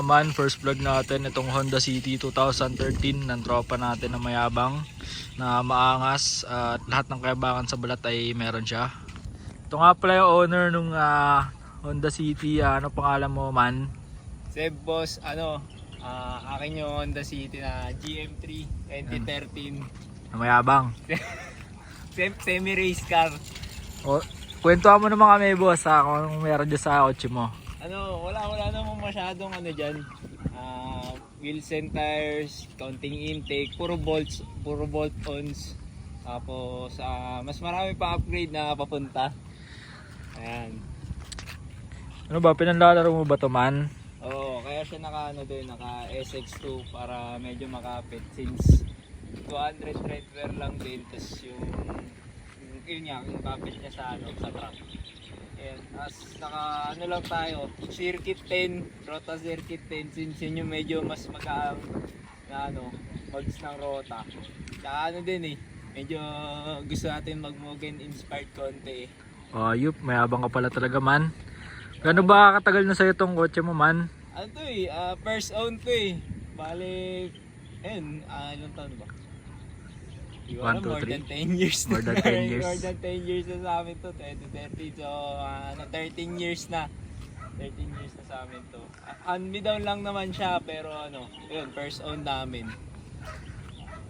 mga man, first vlog natin itong Honda City 2013 ng tropa natin na mayabang, na maangas at lahat ng kayabangan sa balat ay meron siya. Ito nga pala yung owner nung Honda City. Ano pangalan mo, man? Seb boss, akin yung Honda City na GM3 2013. Na mayabang. Semi-race car. O, kwentuhan mo naman kami, boss, kung meron dyan sa kotse mo. Wala namang masyadong dyan. Wheels and tires, counting intake, puro bolt-ons. Tapos mas marami pa upgrade na papunta. Ayan. Ano ba, pinanlalaro mo ba to, man? Oo, kaya siya naka SX2 para medyo makapit since 200 treadwear lang din. Tapos yung kapit niya sa truck. Ayan, as naka lang tayo, circuit 10, rota circuit 10, since yun yung medyo mas magaang na mags ng rota. Tsaka din medyo gusto natin mag-Mugen inspired konti Yup, mayabang ka pala talaga, man. Gano'n ba katagal na sa'yo tong kotse mo, man? First own to Bale, ilang taon ba? 1, 2, 3. More than 10 years na. More than 10 years. More than 10 years na sa amin to. 2030. So, 13 years na. 13 years na sa amin to. Hand-me-down lang naman siya, pero yun, first own namin.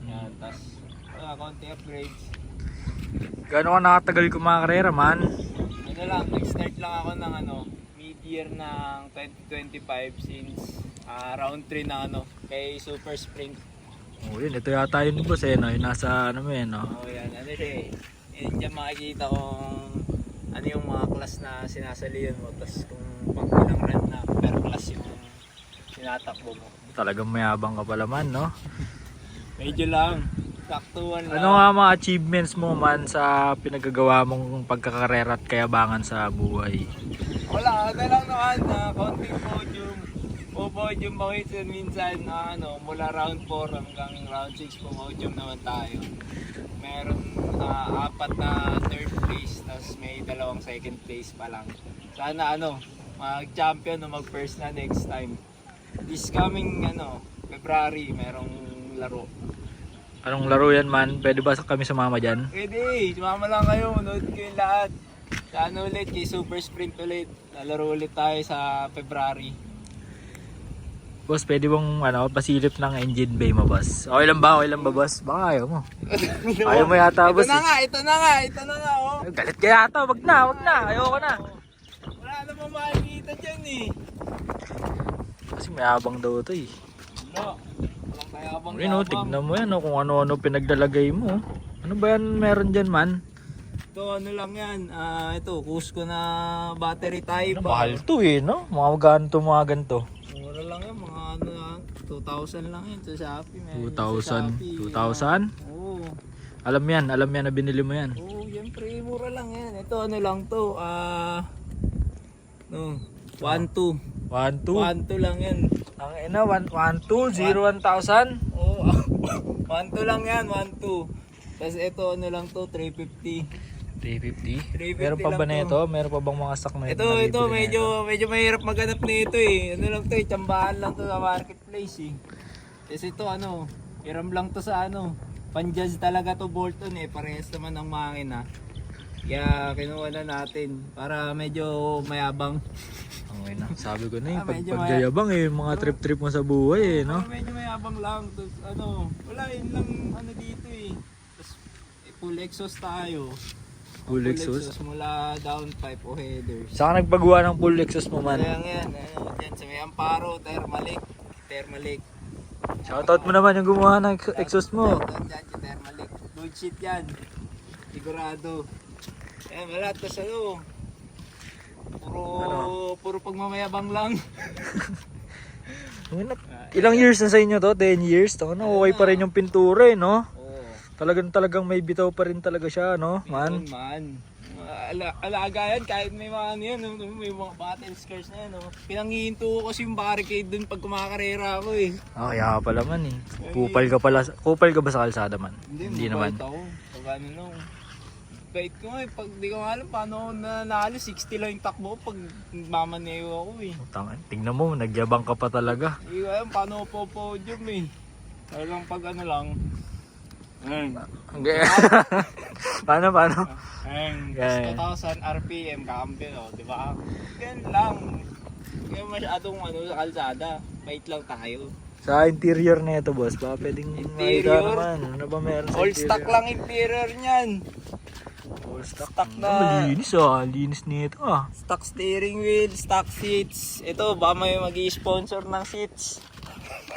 Yan, tas, konti upgrades. Gano'n ka nakatagal kumakarera, man? Nag-start lang ako ng mid-year ng 2025 since round 3 na kay Super Sprint. Yun, ito yata yun, boss, no? Yung nasa yan, no? Yan, siya Yan dyan makikita kung yung mga class na sinasalihan mo, tapos kung pang ilang run na per class yung tinatakbo mo. Talagang mayabang ka pala, man, no? Medyo lang, saktuan lang. Ano nga mga achievements mo, man, sa pinagagawa mong pagkakarera at kayabangan sa buhay? Wala lang naman na konting podium. Podium minsan mula round 4 hanggang round 6 podium naman tayo. Meron 4 na third place, tapos may 2 second place pa lang. Sana mag-champion o mag-first na next time. This coming February merong laro. Anong laro yan, man? Pwede ba kami sumama dyan? Pwede, sumama lang kayo, manood kayo lahat. Sana ulit kay Super Sprint ulit. Lalaro ulit tayo sa February. Boss, pwede bang pasilip ng engine bay mo, boss? Okay lang ba, boss? Baka ayaw mo. Ayaw mo yata, boss. Ito na nga oh. Galit ka yata, wag na. Ayoko na. Wala namang makikita dyan Kasi mayabang daw ito Wala. Walang kayabang. Tignan mo yan, kung ano-ano pinaglalagay mo. Ano ba yan meron dyan, man? Ito lang yan. Ito, Cusco na battery type. Mahal to no? Mga ganito. Mura lang yan, mga 2,000 lang yan sa Shopee. 2,000? Oo. Alam yan na binili mo yan. Oo, siyempre, mura lang yan. Ito, lang to. 1,200. 1,200 lang yan. Ang ina, 1,200, 1,000? Oo, 1,200 lang yan, 1,200. Tapos ito, lang to, 350. 350? Meron pa ba na ito? Meron pa bang mga stock na ito? Ito, medyo mahirap maghanap na ito lang to, tsambahan lang to sa marketplace Kasi ito, hiram lang to sa pan-jazz talaga to Bolton parehas naman ang makina. Kaya kinuha na natin para medyo mayabang. Okay na, sabi ko na paggayabang mga trip-trip mo sa buhay no? Medyo mayabang lang. Tapos wala yun lang dito Tapos full exhaust tayo. Full exhaust? Mula downpipe o headers. Saan ka nagpagawa ng full exhaust mo, man? Yan, dyan sa may Amparo, Thermalic. Shoutout mo naman yung gumawa ng exhaust mo. Dyan sa Thermalic. Good shit yan. Sigurado. Ayan, wala. Tapos puro pagmamayabang lang. Ilang years na sa inyo to? 10 years? Okay pa rin yung pintura no? Talagang may bitaw pa rin talaga siya, no, man? Alaga yan, kahit may mga may mga battle scars na yan, Pinanghihinto ko kasi yung barricade dun pag kumakarera ako Kaya pala man Kupal ka ba sa kalsada, man? Hindi naman. bait ko nga eh. Pag di ko alam paano ako nanalo, 60 lang yung takbo ko pag mamaneo ako eh. Tingnan mo, nagyabang ka pa talaga. Hindi ko alam paano ako po-podium eh. Talagang pag ano lang. Paano? Ayun, 2,000 RPM kakampi o, di ba? Ganyan lang. Kaya masyadong ano sa kalsada. Bait lang tayo. Sa interior na ito, boss, baka pwedeng Interior? makita naman. Ano ba meron sa All interior? stock lang interior niyan. All stock. Stock na. Linis linis nito Stock steering wheel, stock seats. Ito, baka may mag-i-sponsor ng seats.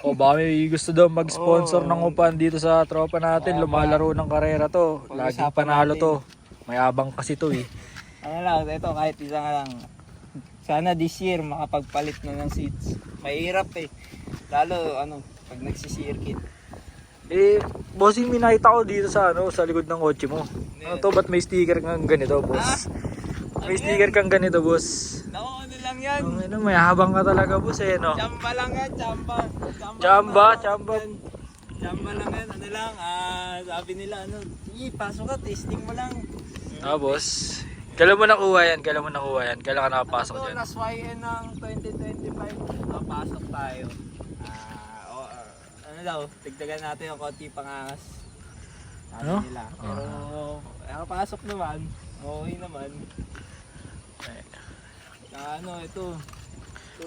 O baka may gusto daw mag-sponsor Oo. ng upan dito sa tropa natin. Lumalaro ng karera to. Laging Pag-usapan panalo natin. to. Mayabang kasi to eh. Ano lang, ito kahit isa nga lang. Sana this year makapagpalit na ng seats. Mahirap eh. Lalo ano, pag nagsisirkit. Eh, bossing, may nakita ko dito sa sa likod ng kotse mo. Ano to, ba't may sticker kang ganito, boss? May sticker kang ganito, boss. Naku, ano lang yan. May habang ka talaga, boss eh, no? Chamba lang yan, chamba. Chamba. Chamba lang yan, ano lang, sabi nila, ano, sige, pasok ka, testing mo lang. Boss. Kailan mo nakuha yan? Kailan ka nakapasok Ito, dyan? last YN ng 2025, napasok tayo. Ano daw, tigdagan natin yung konti pangangas. Sabi Ano? nila. Pero, nakapasok naman, okay naman. Ano, ito,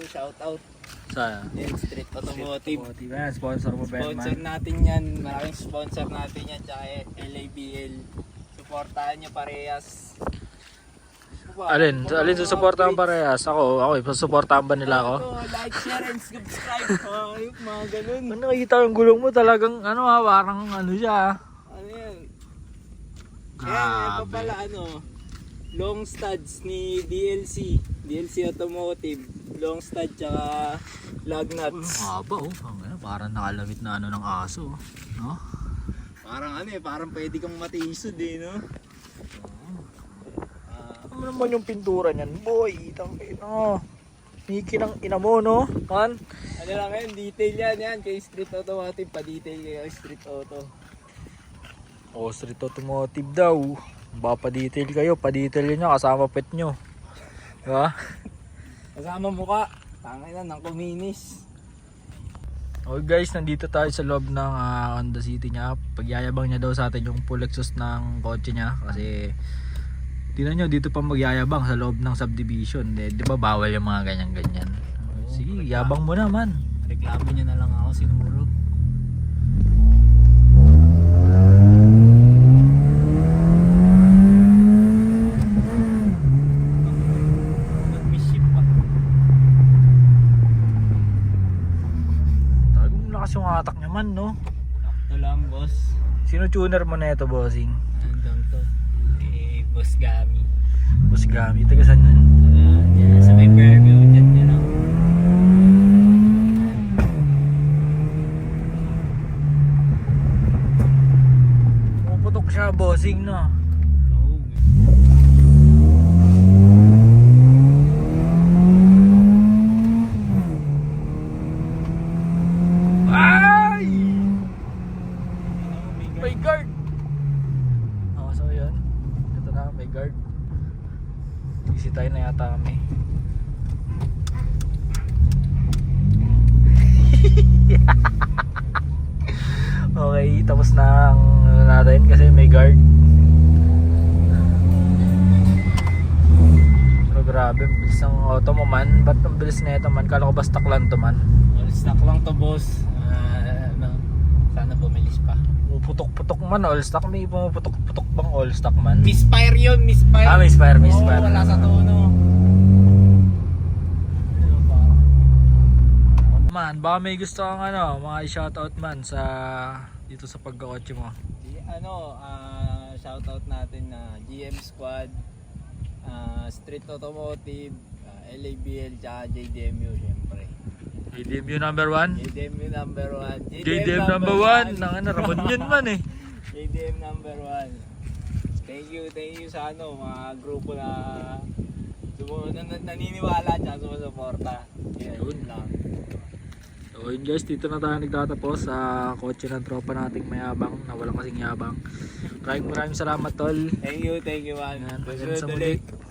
shout out. Sa Yan, Street Automotive. Yan, sponsor mo, Sponsor Benman. natin yan, maraming sponsor natin yan, tsaka LABL. Supportahan nyo parehas. Alin susuportahan parehas? Ako, susuportahan ba nila ako? Like, share, and subscribe. Yung mga ganun. Ano, nakikita yung gulong mo talagang, parang siya. Ano yan? Grabe. Yan, ito pala long studs ni DLC Automotive. Long stud tsaka lug nuts. Haba parang nakalawit na ng aso. No? Parang parang pwede kang matisod no? Ano naman yung pintura niyan, boy? Miki ng ina mo, no? Man? Ano lang yan, detail yan kay Street Automotive, pa-detail kayo kay Street Auto. Street Automotive daw. Ba pa-detail kayo, pa-detail nyo kasama pet nyo. Diba? Kasama mukha, tangin na ng kuminis. Okay guys, nandito tayo sa loob ng Honda City niya. Pagyayabang niya daw sa atin yung full exhaust ng kotse niya. Kasi tingnan nyo, dito pa magyayabang sa loob ng subdivision. Di ba bawal yung mga ganyan-ganyan? Sige, yabang mo naman. Reklamo niya na lang ako siguro. Mag-miss pa. Talagang lakas yung atak niya man, no? Sakto lang, boss. Sino tuner mo na ito, bossing? Andang to. Boss Gami. Boss Gami, taga saan yun? Yan, sa may Fairview, dyan lang. Pumuputok siya, bossing, no? Ay! May guard! So yun. Ito na, may guard. Easy tayo na yata kami. Okay, tapos na ang natin kasi may guard. Pero grabe, bilis ng auto mo man. Ba't ang bilis na ito man? Kala ko ba stock lang to man? All stock lang to, boss. Sana bumilis pa. Puputok-putok man, all stock. May pumuputok-putok bang all stock man? Misfire yun, misfire. Misfire. Oo, wala sa tono. Man, baka may gusto kang mga i-shoutout man sa dito sa pagkakotse mo. Shoutout natin na GM Squad, Street Automotive, LABL, tsaka JDMU syempre. JDMU number 1? JDMU number 1. JDM number 1. Ramon yun man eh. JDM number 1. Thank you sa mga grupo na naniniwala tsaka sumusuporta. Yun lang. So yun guys, dito na tayo nagtatapos sa kotse ng tropa nating mayabang na walang kasing yabang. Maraming salamat tol. Thank you man. Ayan, hanggang Susunod sa ulit. muli.